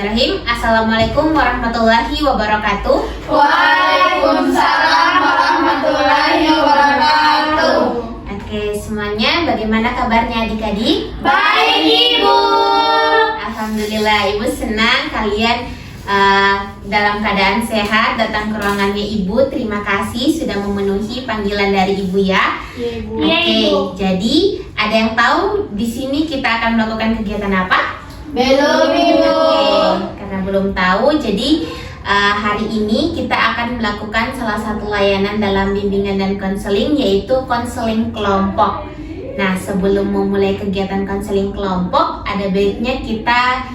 Bismillahirrahmanirrahim. Assalamualaikum warahmatullahi wabarakatuh. Waalaikumsalam warahmatullahi wabarakatuh. Oke, semuanya bagaimana kabarnya adik-adik? Baik, Ibu. Alhamdulillah, Ibu senang kalian dalam keadaan sehat datang ke ruangannya Ibu. Terima kasih sudah memenuhi panggilan dari Ibu ya. Iya, Ibu. Oke, jadi ada yang tahu di sini kita akan melakukan kegiatan apa? Belum, Ibu. Oke, karena belum tahu, jadi hari ini kita akan melakukan salah satu layanan dalam bimbingan dan konseling, yaitu konseling kelompok. Nah, sebelum memulai kegiatan konseling kelompok, ada baiknya kita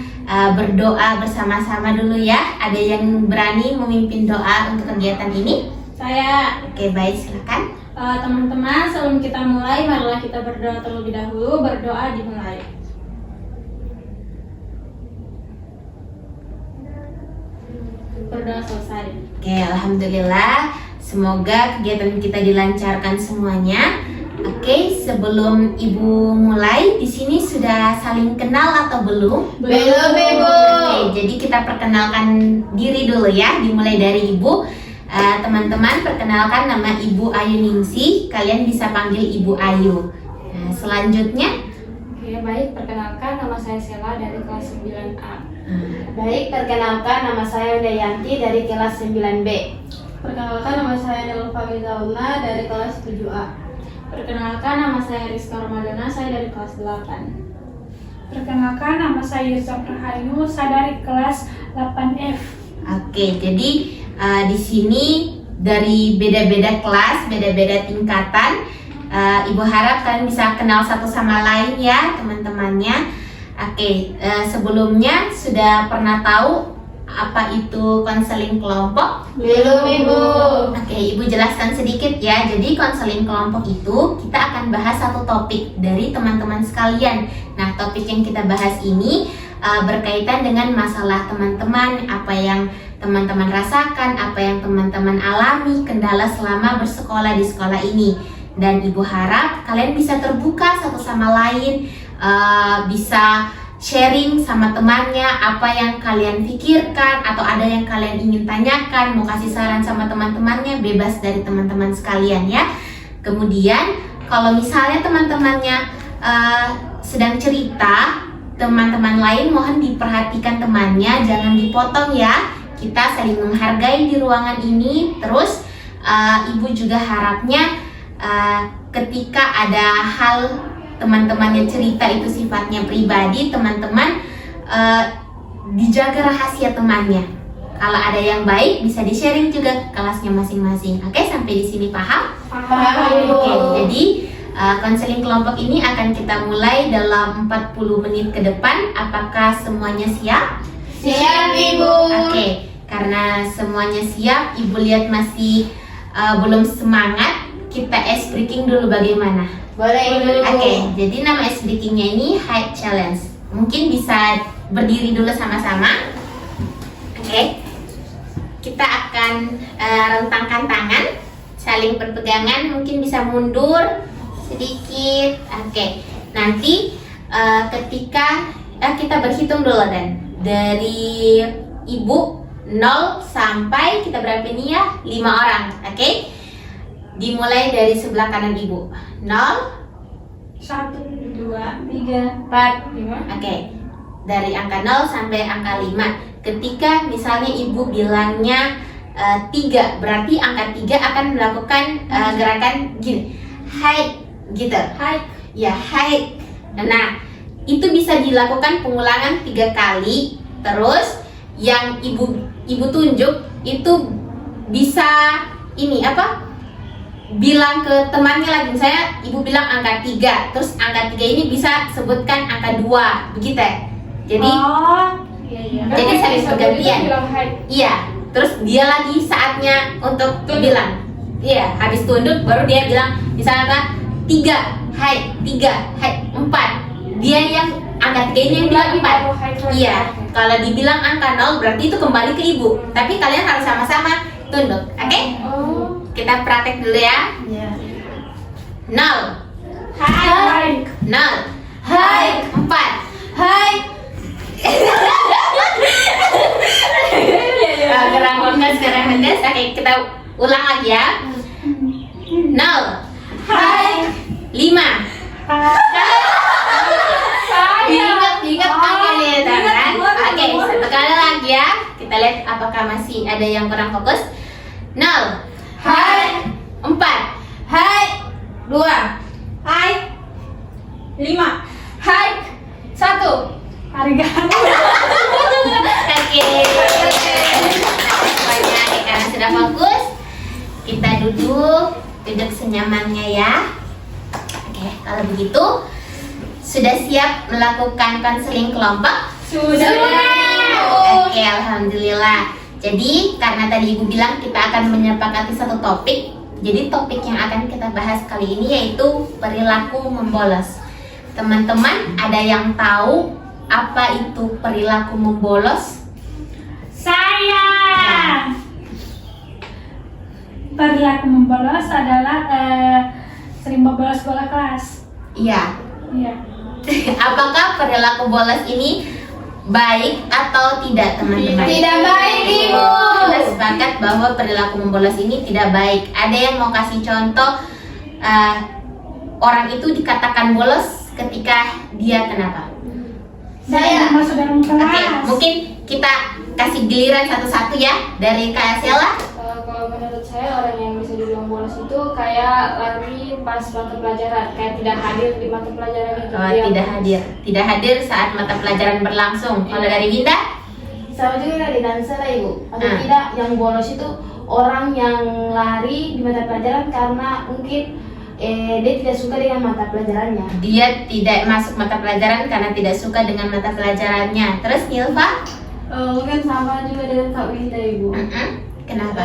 berdoa bersama-sama dulu ya. Ada yang berani memimpin doa untuk kegiatan ini? Saya. Oke, baik, silakan. Teman-teman, sebelum kita mulai, marilah kita berdoa terlebih dahulu. Berdoa dimulai. Berdoa selesai. Oke, alhamdulillah. Semoga kegiatan kita dilancarkan semuanya. Oke, sebelum Ibu mulai, di sini sudah saling kenal atau belum? Belum, Ibu. Oke, jadi kita perkenalkan diri dulu ya. Dimulai dari Ibu. Teman-teman, perkenalkan nama Ibu Ayu Ningsih. Kalian bisa panggil Ibu Ayu. Nah, selanjutnya. Oke, baik. Perkenalkan, nama saya Sela dari kelas 9A. Baik, perkenalkan nama saya Udayanti dari kelas 9B. Perkenalkan, nama saya Nelfa Rizauna dari kelas 7A. Perkenalkan, nama saya Rizka Ramadana, saya dari kelas 8. Perkenalkan, nama saya Yusuf Rahayu, saya dari kelas 8F. Oke, jadi di sini dari beda-beda kelas, beda-beda tingkatan. Ibu harap kalian bisa kenal satu sama lain ya, teman-temannya. Oke, sebelumnya sudah pernah tahu apa itu konseling kelompok? Belum, Ibu. Oke, Ibu jelaskan sedikit ya. Jadi konseling kelompok itu kita akan bahas satu topik dari teman-teman sekalian. Nah, topik yang kita bahas ini berkaitan dengan masalah teman-teman, apa yang teman-teman rasakan, apa yang teman-teman alami, kendala selama bersekolah di sekolah ini. Dan Ibu harap kalian bisa terbuka satu sama lain, bisa sharing sama temannya apa yang kalian pikirkan atau ada yang kalian ingin tanyakan, mau kasih saran sama teman-temannya, bebas dari teman-teman sekalian ya. Kemudian kalau misalnya teman-temannya sedang cerita, teman-teman lain mohon diperhatikan temannya, jangan dipotong ya. Kita saling menghargai di ruangan ini. Terus Ibu juga harapnya ketika ada hal teman-teman yang cerita itu sifatnya pribadi, teman-teman dijaga rahasia temannya. Kalau ada yang baik bisa di-sharing juga ke kelasnya masing-masing. Oke, sampai di sini paham? Paham, Ibu. Oke, jadi konseling kelompok ini akan kita mulai dalam 40 menit ke depan. Apakah semuanya siap? Siap, Ibu. Oke, karena semuanya siap, Ibu lihat masih belum semangat, kita ice breaking dulu bagaimana? Boleh, Ibu. Oke, jadi nama ice breakingnya ini height challenge. Mungkin bisa berdiri dulu sama-sama. Oke, kita akan rentangkan tangan, saling berpegangan, mungkin bisa mundur sedikit. Oke, nanti ketika kita berhitung dulu dan dari Ibu 0 sampai kita berapa ini ya? 5 orang. Oke, dimulai dari sebelah kanan Ibu. 0, 1, 2, 3, 4. 5. Oke, dari angka 0 sampai angka 5. Ketika misalnya Ibu bilangnya 3, berarti angka 3 akan melakukan gerakan gini, high gitu. Hai. Ya, high. Nah, itu bisa dilakukan pengulangan 3 kali. Terus yang ibu tunjuk itu bisa ini apa? Bilang ke temannya lagi, misalnya Ibu bilang angka 3, terus angka 3 ini bisa sebutkan angka 2, begitu ya? Jadi Iya. Jadi saling bergantian. iya, terus dia lagi saatnya untuk bilang. Iya, habis tunduk baru dia bilang misalnya apa? 3, hai, 3, hai, 4. Dia yang angka 3 ini yang bilang 4. Iya, kalau dibilang angka 0 berarti itu kembali ke Ibu. Tapi kalian harus sama-sama tunduk, oke? Oh. Kita praktek dulu ya. Iya. 0, Hai. 0, Hai. 4, Hai. Kurang fokus. Oke, kita ulang lagi ya. 0. Hai. 5. Diingat pakai nih tangan. Oke, satu kali lagi ya. Kita lihat apakah masih ada yang kurang fokus. 0. Hai. 4. Hai. 2. Hai. 5. Hai. 1. Arigato. Oke. Semuanya karena sudah fokus, kita duduk senyamannya ya. Oke, kalau begitu sudah siap melakukan konseling kelompok? Sudah. Oke, alhamdulillah. Jadi karena tadi Ibu bilang kita akan menyepakati satu topik, jadi topik yang akan kita bahas kali ini yaitu perilaku membolos. Teman-teman, ada yang tahu apa itu perilaku membolos? Saya. Perilaku membolos adalah sering membolos bola kelas. Iya. Iya. Apakah perilaku bolos ini baik atau tidak, teman-teman? Tidak baik, Ibu. Kita sepakat bahwa perilaku membolos ini tidak baik. Ada yang mau kasih contoh orang itu dikatakan bolos ketika dia kenapa? Saya. Masuk dalam Oke, kelas. mungkin kita kasih giliran satu-satu ya dari Kak Sela. Kalau menurut saya orang yang bisa dibilang bolos itu kayak lari pas mata pelajaran, kayak tidak hadir di mata pelajaran itu. Oh, Dia tidak hadir saat mata pelajaran berlangsung. Kalau dari Winda? Sama juga dari dansa lah, Ibu. Atau Ah. tidak, yang bolos itu orang yang lari di mata pelajaran karena mungkin dia tidak suka dengan mata pelajarannya. Dia tidak masuk mata pelajaran karena tidak suka dengan mata pelajarannya. Terus Nilva? mungkin sama juga dengan Kak Winda, Ibu. Kenapa?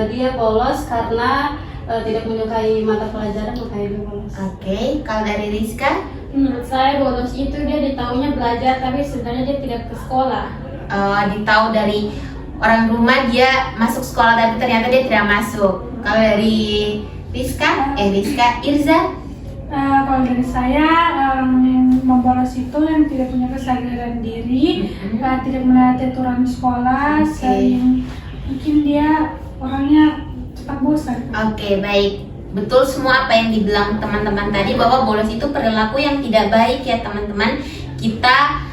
Dia bolos karena tidak menyukai mata pelajaran, makanya dia bolos. Oke, kalau dari Rizka? Menurut saya bolos itu dia ditaunya belajar tapi sebenarnya dia tidak ke sekolah. Ditahu dari orang rumah dia masuk sekolah tapi ternyata dia tidak masuk. Kalau dari Rizka, Irza? Kalau dari saya, orang yang membolos itu yang tidak punya kesadaran diri, tidak menaati aturan sekolah, Oke. sering mungkin dia orangnya cepat bosan. Oke, baik. Betul semua apa yang dibilang teman-teman tadi bahwa bolos itu perilaku yang tidak baik ya teman-teman. Kita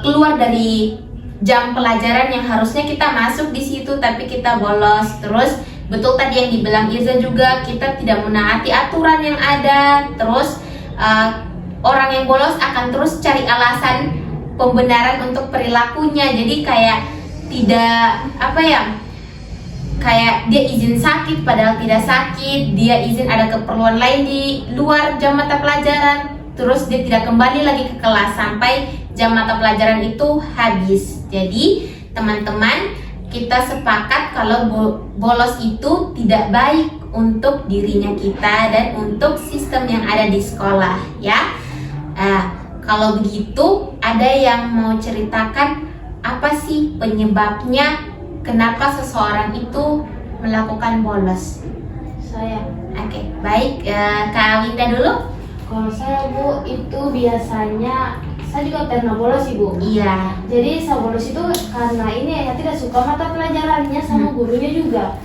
keluar dari jam pelajaran yang harusnya kita masuk di situ tapi kita bolos. Terus betul tadi yang dibilang Irza juga, kita tidak menaati aturan yang ada. Terus orang yang bolos akan terus cari alasan pembenaran untuk perilakunya. Jadi kayak tidak kayak dia izin sakit padahal tidak sakit, dia izin ada keperluan lain di luar jam mata pelajaran, terus dia tidak kembali lagi ke kelas sampai jam mata pelajaran itu habis. Jadi teman-teman, kita sepakat kalau bolos itu tidak baik untuk dirinya kita dan untuk sistem yang ada di sekolah ya. Kalau begitu, ada yang mau ceritakan apa sih penyebabnya kenapa seseorang itu melakukan bolos? Saya. Oke, baik. Kak Winda dulu. Kalau saya, Bu, itu biasanya saya juga pernah bolos, Ibu. Iya. Jadi saya bolos itu karena ini ya tidak suka mata pelajarannya sama gurunya juga.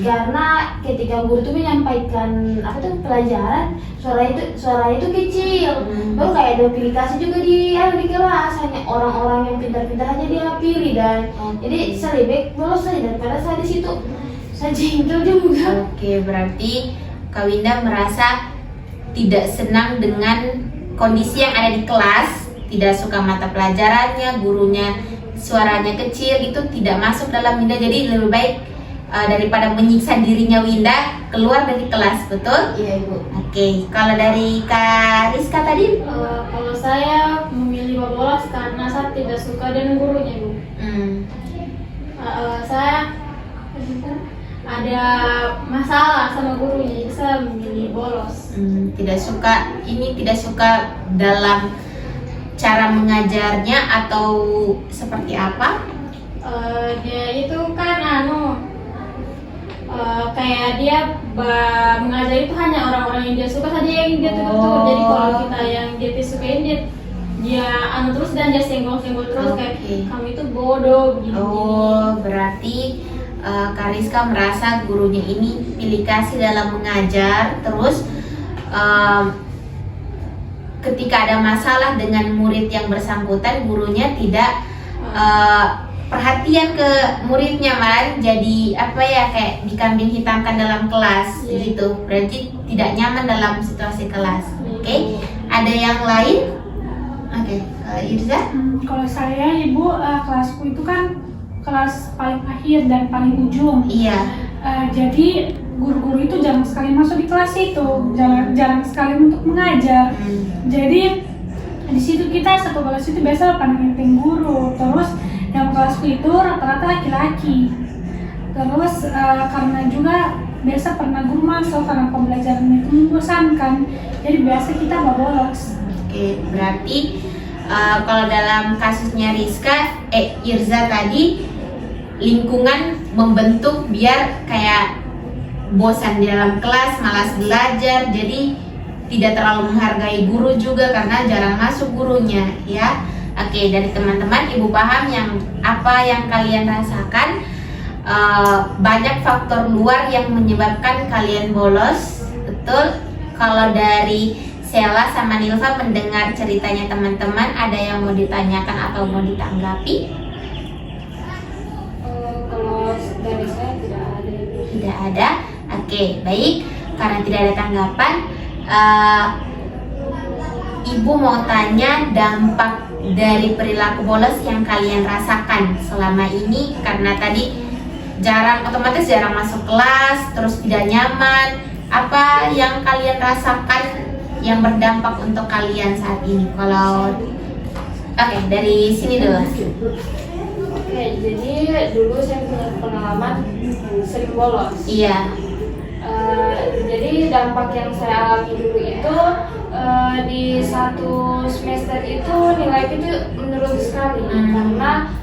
Karena ketika guru itu menyampaikan pelajaran, suara itu kecil. Baru kayak duplikasi juga di kelas, hanya orang-orang yang pintar-pintar aja dia pilih dan jadi saya lebih bolos saja daripada saya di situ. Saya jengkel juga. Oke, berarti Kak Winda merasa tidak senang dengan kondisi yang ada di kelas, tidak suka mata pelajarannya, gurunya suaranya kecil, itu tidak masuk dalam Winda. Jadi lebih baik daripada menyiksa dirinya Winda keluar dari kelas, betul? Iya, Ibu. Oke, kalau dari Kak Rizka tadi? Kalau saya memilih bolos karena saya tidak suka dengan gurunya, Bu. Saya ada masalah sama gurunya, jadi saya memilih bolos. Tidak suka dalam cara mengajarnya atau seperti apa? Dia itu kan kayak dia mengajar itu hanya orang-orang yang dia suka saja yang dia tutur. Jadi kalau kita yang dia sukain, dia terus dan dia senggol-senggol terus kayak Oke. kamu itu bodoh gini. Oh, berarti Kak Rizka merasa gurunya ini pilih kasih dalam mengajar. Terus ketika ada masalah dengan murid yang bersangkutan, gurunya tidak perhatian ke muridnya, malah jadi apa ya, kayak dikambing hitamkan dalam kelas gitu. Berarti tidak nyaman dalam situasi kelas. Oke. Ada yang lain? Oke, Irza? Kalau saya, Ibu, kelasku itu kan kelas paling akhir dan paling ujung. Iya. Jadi guru-guru itu jarang sekali masuk di kelas itu, jarang sekali untuk mengajar. Jadi di situ kita satu kelas itu biasa pandang guru. Terus yang kelasku itu rata-rata laki-laki. Terus karena juga biasa pernah guru masuk karena pembelajaran itu membosankan, jadi biasa kita bolos. Oke, berarti kalau dalam kasusnya Irza tadi, lingkungan membentuk biar kayak bosan di dalam kelas, malas belajar, jadi tidak terlalu menghargai guru juga karena jarang masuk gurunya, ya. Oke, dari teman-teman Ibu paham apa yang kalian rasakan. Banyak faktor luar yang menyebabkan kalian bolos, betul. Kalau dari Sela sama Nilva mendengar ceritanya teman-teman, ada yang mau ditanyakan atau mau ditanggapi? Kalau dari saya tidak ada. Tidak ada. Oke, baik. Karena tidak ada tanggapan, Ibu mau tanya dampak dari perilaku bolos yang kalian rasakan selama ini, karena tadi otomatis jarang masuk kelas, terus tidak nyaman. Apa yang kalian rasakan yang berdampak untuk kalian saat ini? Oke, dari sini dulu. Oke, jadi dulu saya punya pengalaman sering bolos. Iya. Jadi dampak yang saya alami dulu itu di satu semester itu nilai itu menurun sekali karena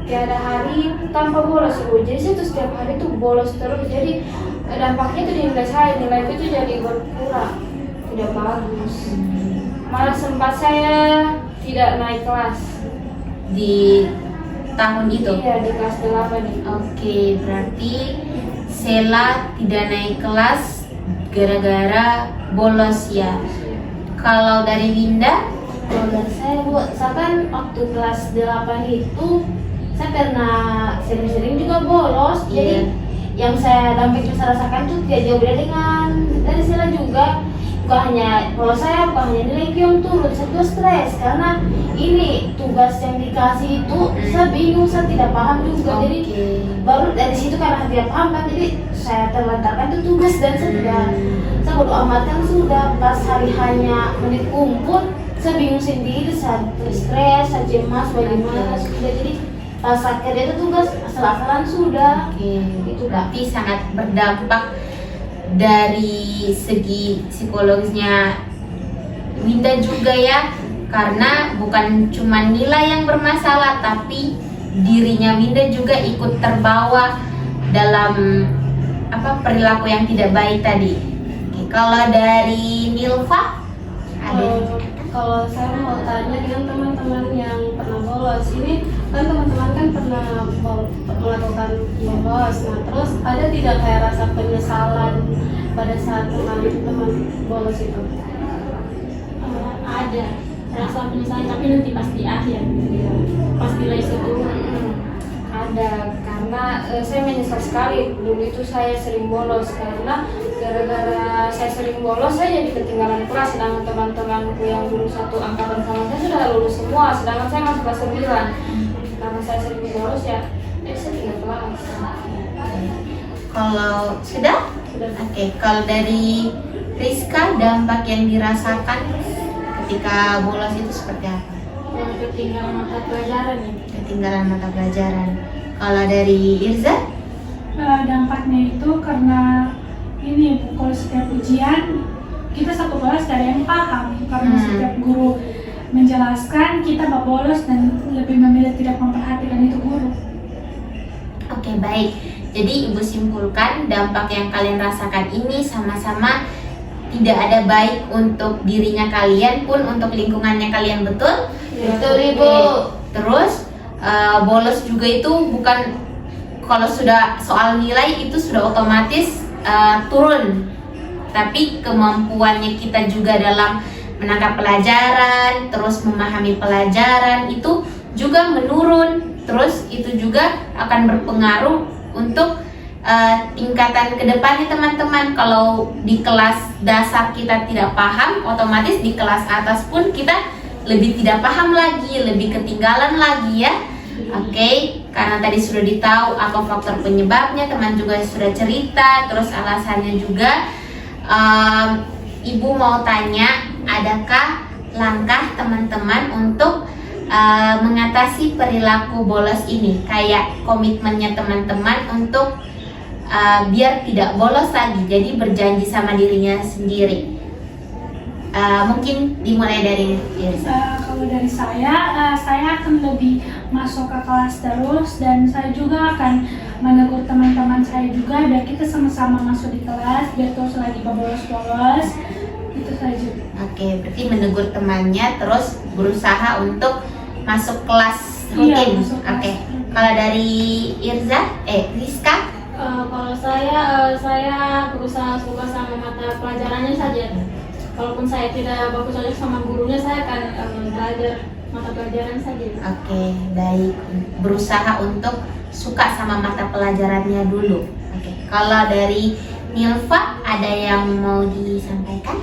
tiada hari tanpa bolos. Jadi saya tuh setiap hari tuh bolos terus. Jadi dampaknya tuh di nilai itu jadi berkurang, tidak bagus. Malah sempat saya tidak naik kelas Di tahun itu? Iya, di kelas 8 nih. Oke, berarti Sela tidak naik kelas gara-gara bolos ya. Kalau dari Winda? Kalau dari saya kan waktu kelas 8 itu saya pernah sering-sering juga bolos. Jadi yang dampak yang saya rasakan tuh tidak jauh beda dengan dari Sela juga. Bukan hanya nilai yang turun, saya juga stres karena ini tugas yang dikasih itu saya bingung, saya tidak paham juga. Jadi baru dari situ karena tidak paham kan, jadi saya terlantarkan itu tugas dan saya bodo amat kan sudah. Pas hari hanya menit kumpul, saya bingung sendiri, saya stres, saya cemas, bagaimana sudah. Jadi pas akhirnya itu tugas asal-asalan sudah. Itu berarti sangat berdampak dari segi psikologisnya Winda juga ya, karena bukan cuma nilai yang bermasalah, tapi dirinya Winda juga ikut terbawa dalam perilaku yang tidak baik tadi. Oke, kalau dari Nilva ada? Kalau saya mau tanya dengan teman-teman yang pernah bolos, ini kan teman-teman kan pernah melakukan bolos, nah terus ada tidak kayak rasa penyesalan pada saat teman-teman bolos itu? Ada rasa penyesalan, tapi nanti pas di akhir, pas nilai 10. Ada, karena saya menyesal sekali dulu itu saya sering bolos, karena gara-gara saya sering bolos saya jadi ketinggalan kelas, sedangkan teman-temanku yang dulu satu angkatan sama saya sudah lulus semua, sedangkan saya masih kelas 9. Karena saya sering bolos ya, saya tinggal kelas. Kalau sudah? Oke, kalau dari Rizka, dampak yang dirasakan ketika bolos itu seperti apa? Ketinggalan mata pelajaran ya. Ketinggalan mata pelajaran. Kalau dari Irza? Dampaknya itu karena ini, kalau setiap ujian kita satu kelas tidak ada yang paham, karena setiap guru menjelaskan kita bolos dan lebih memilih tidak memperhatikan itu guru. Oke, baik. Jadi Ibu simpulkan dampak yang kalian rasakan ini sama-sama tidak ada baik untuk dirinya kalian pun untuk lingkungannya kalian, betul? Betul Ibu. Terus bolos juga itu bukan, kalau sudah soal nilai itu sudah otomatis turun, tapi kemampuannya kita juga dalam menangkap pelajaran, terus memahami pelajaran itu juga menurun. Terus itu juga akan berpengaruh untuk tingkatan kedepannya teman-teman. Kalau di kelas dasar kita tidak paham, otomatis di kelas atas pun kita lebih tidak paham lagi, lebih ketinggalan lagi ya. Oke, karena tadi sudah ditahu apa faktor penyebabnya, teman juga sudah cerita, terus alasannya juga. Ibu mau tanya, adakah langkah teman-teman untuk mengatasi perilaku bolos ini? Kayak komitmennya teman-teman untuk biar tidak bolos lagi, jadi berjanji sama dirinya sendiri. Mungkin dimulai dari Irsa. Kalau dari saya akan lebih masuk ke kelas terus, dan saya juga akan menegur teman-teman saya juga biar kita sama-sama masuk di kelas, biar terus lagi bolos-bolos. Itu saja. Oke, berarti menegur temannya terus berusaha untuk masuk kelas Iya, rutin. masuk kelas. Oke. Kalau dari Rizka? Kalau saya berusaha suka sama mata pelajarannya saja. Walaupun saya tidak bagus cocok sama gurunya, saya akan belajar mata pelajaran saja. Oke, baik. Berusaha untuk suka sama mata pelajarannya dulu. Oke. Kalau dari Nilva ada yang mau disampaikan?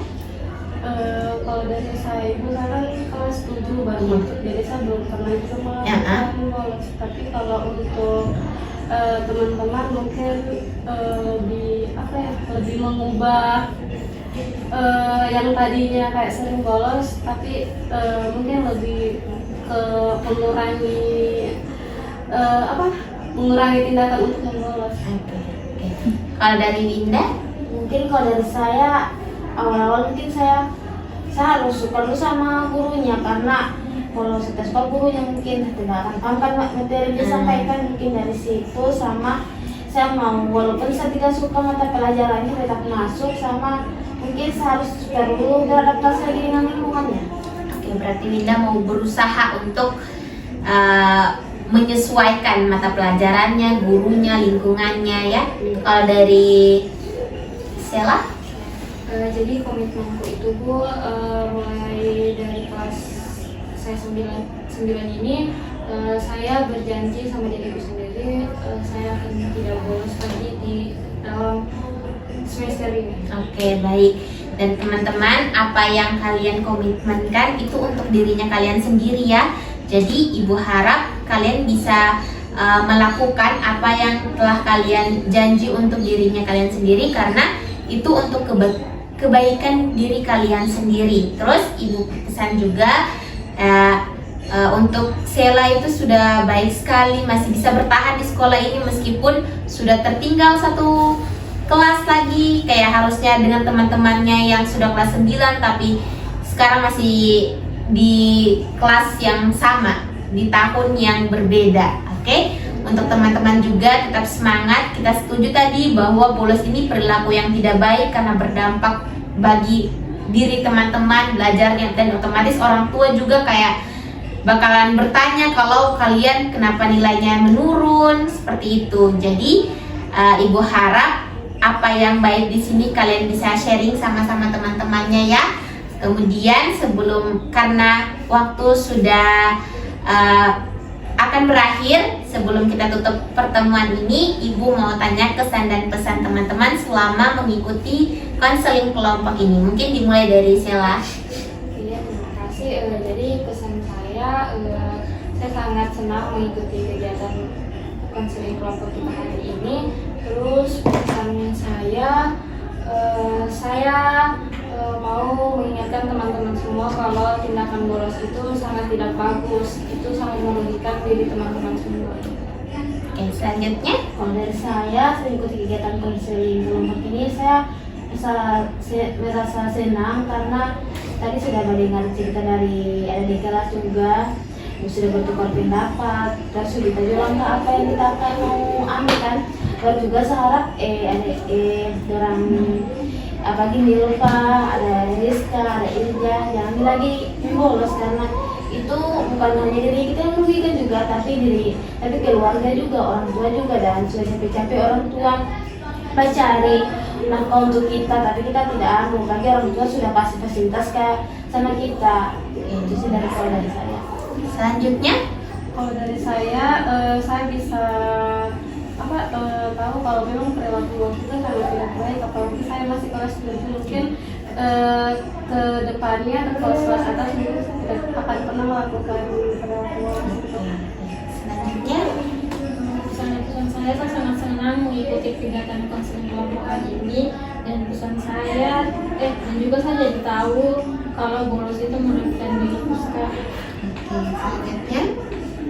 Kalau dari saya, Ibu, saya kan kelas 7 baru Iya. masuk, jadi saya belum pernah juga Ya, melakukan bolos. Tapi kalau untuk teman-teman mungkin lebih mengubah yang tadinya kayak sering bolos, tapi mungkin lebih ke mengurangi tindakan untuk membolos. Oke. Kalau dari Winda? Mungkin kalau dari saya, awal-awal mungkin saya harus suka dulu sama gurunya, karena kalau setes gurunya mungkin tidak akan paham kan materi yang disampaikan. Mungkin dari situ, sama saya mau, walaupun saya tidak suka mata pelajarannya tetap masuk, sama mungkin saya harus perlu beradaptasi lagi dengan lingkungannya. Oke, berarti Winda mau berusaha untuk menyesuaikan mata pelajarannya, gurunya, lingkungannya ya. Kalau dari Sela? Jadi komitmenku itu Bu, mulai dari kelas saya 9 ini, saya berjanji sama diriku sendiri, saya akan tidak bolos lagi di dalam semester ini. Oke, baik. Dan teman-teman, apa yang kalian komitmenkan itu untuk dirinya kalian sendiri ya. Jadi ibu harap kalian bisa melakukan apa yang telah kalian janji untuk dirinya kalian sendiri, karena itu untuk kebaikan diri kalian sendiri. Terus ibu pesan juga untuk Sela itu sudah baik sekali, masih bisa bertahan di sekolah ini meskipun sudah tertinggal satu kelas lagi, kayak harusnya dengan teman-temannya yang sudah kelas 9 tapi sekarang masih di kelas yang sama, di tahun yang berbeda. Oke, untuk teman-teman juga tetap semangat. Kita setuju tadi bahwa bolos ini perilaku yang tidak baik karena berdampak bagi diri teman-teman belajarnya, dan otomatis orang tua juga kayak bakalan bertanya kalau kalian kenapa nilainya menurun seperti itu. Jadi ibu harap apa yang baik di sini kalian bisa sharing sama-sama teman-temannya ya. Kemudian karena waktu sudah akan berakhir, sebelum kita tutup pertemuan ini, ibu mau tanya kesan dan pesan teman-teman selama mengikuti konseling kelompok ini. Mungkin dimulai dari Sela. Iya, terima kasih. Jadi pesan saya sangat senang mengikuti kegiatan konseling kelompok kita hari ini. Terus pesan saya mau mengingatkan teman-teman semua kalau tindakan bolos itu sangat tidak bagus, itu sangat merugikan diri teman-teman semua. Oke, selanjutnya. Kalau dari saya mengikuti kegiatan konseling kelompok ini, saya merasa senang karena tadi sudah mendengar cerita dari adik kelas juga, sudah bertukar pendapat, terus sudah tahu langkah apa yang kita akan mau ambil kan. Dan juga saya harap apalagi Nilva, ada Rizka, ada Irja, jangan lagi bolos karena itu bukan hanya diri kita yang merugikan juga, tapi keluarga juga, orang tua juga, dan sudah capek-capek orang tua mencari nafkah untuk kita, tapi kita tidak bagi orang tua sudah kasih fasilitas sama kita. Itu sih dari saya. Selanjutnya, Kalau dari saya bisa tahu kalau memang perilaku guru kita sangat tidak baik, apalagi saya masih kelas 7, mungkin ke depannya atau kelas atas mungkin saya tidak akan pernah melakukan perilaku gitu. selanjutnya Pesan saya sangat senang mengikuti kegiatan konseling kelompok hari ini, dan pesan saya dan juga saya jadi tahu kalau bolos itu merugikan diri kita. selanjutnya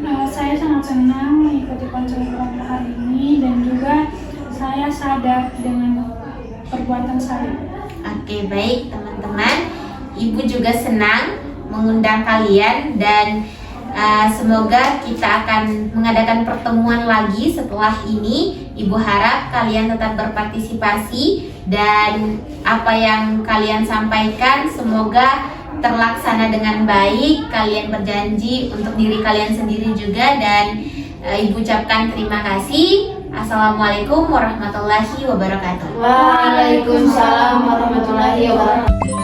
Saya sangat senang mengikuti konseling kelompok hari ini dan juga saya sadar dengan perbuatan saya. Oke, baik teman-teman. Ibu juga senang mengundang kalian dan semoga kita akan mengadakan pertemuan lagi setelah ini. Ibu harap kalian tetap berpartisipasi dan apa yang kalian sampaikan semoga terlaksana dengan baik. Kalian berjanji untuk diri kalian sendiri juga, dan Ibu ucapkan terima kasih. Assalamualaikum warahmatullahi wabarakatuh. Waalaikumsalam warahmatullahi wabarakatuh.